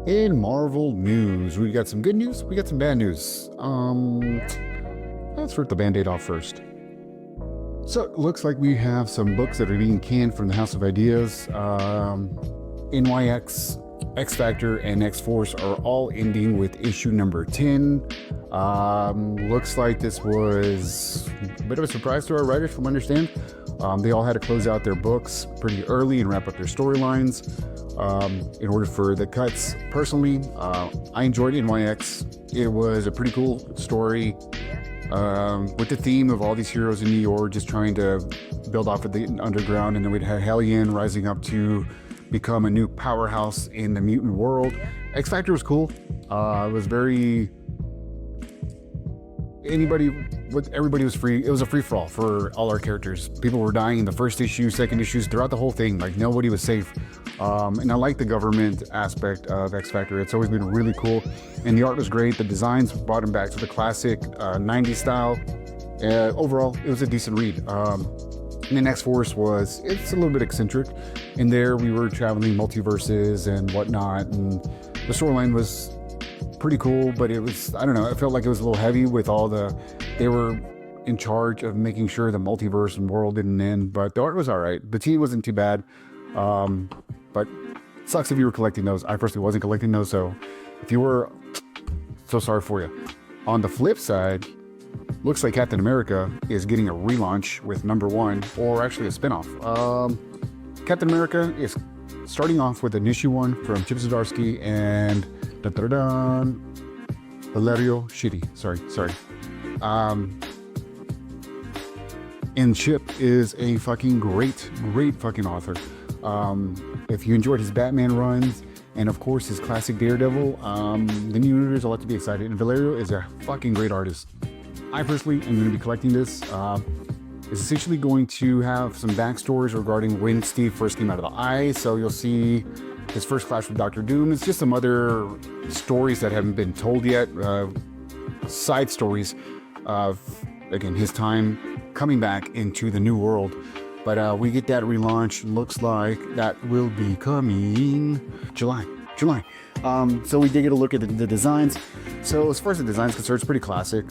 In Marvel news, we got some good news, we got some bad news. Let's rip the band-aid off first. So it looks like we have some books that are being canned from the House of Ideas. NYX, X Factor, and X Force are all ending with issue number 10. Looks like this was a bit of a surprise to our writers, from what I understand. They all had to close out their books pretty early and wrap up their storylines in order for the cuts. Personally, I enjoyed NYX. It was a pretty cool story with the theme of all these heroes in New York just trying to build off of the underground, and then we'd have Hellion rising up to become a new powerhouse in the mutant world. X Factor was cool. It was very... everybody was free. It was a free-for-all for all our characters. People were dying in the first issue, second issues, throughout the whole thing. Like, nobody was safe. And I like the government aspect of X Factor. It's always been really cool. And the art was great. The designs brought him back to the classic 90s style. Overall, it was a decent read. And then X Force it's a little bit eccentric. In there, we were traveling multiverses and whatnot. And the storyline was pretty cool, but it was, I don't know, it felt like it was a little heavy with they were in charge of making sure the multiverse and world didn't end, but the art was all right. The team wasn't too bad, but it sucks if you were collecting those. I personally wasn't collecting those, so if you were, so sorry for you. On the flip side, looks like Captain America is getting a relaunch with number 1, or actually a spinoff. Captain America is starting off with an issue 1 from Chip Zdarsky and Valerio Schiti. Sorry. And Chip is a fucking great fucking author. If you enjoyed his Batman runs, and of course his classic Daredevil, the new readers are allowed to be excited. And Valerio is a fucking great artist. I personally am going to be collecting this. It's essentially going to have some backstories regarding when Steve first came out of the eye. So you'll see his first clash with Dr. Doom. It's just some other stories that haven't been told yet. Side stories of, again, his time coming back into the new world. But we get that relaunch. Looks like that will be coming July. So we did get a look at the designs. So as far as the design's concerned, it's pretty classic.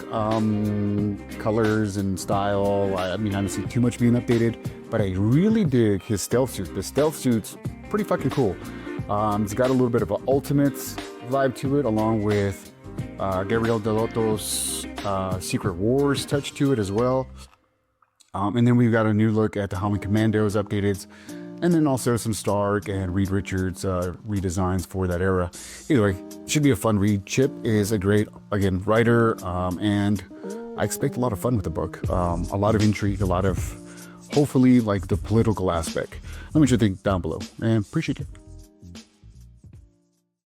Colors and style, I mean, I don't see too much being updated, but I really dig his stealth suit. The stealth suit's pretty fucking cool. It's got a little bit of an Ultimates vibe to it, along with Gabriel Delotto's Secret Wars touch to it as well. And then we've got a new look at the Howling Commandos updated, and then also some Stark and Reed Richards redesigns for that era. Either way, should be a fun read. Chip is a great, again, writer, and I expect a lot of fun with the book. A lot of intrigue, a lot of, hopefully, like the political aspect. Let me know what you think down below, and appreciate it.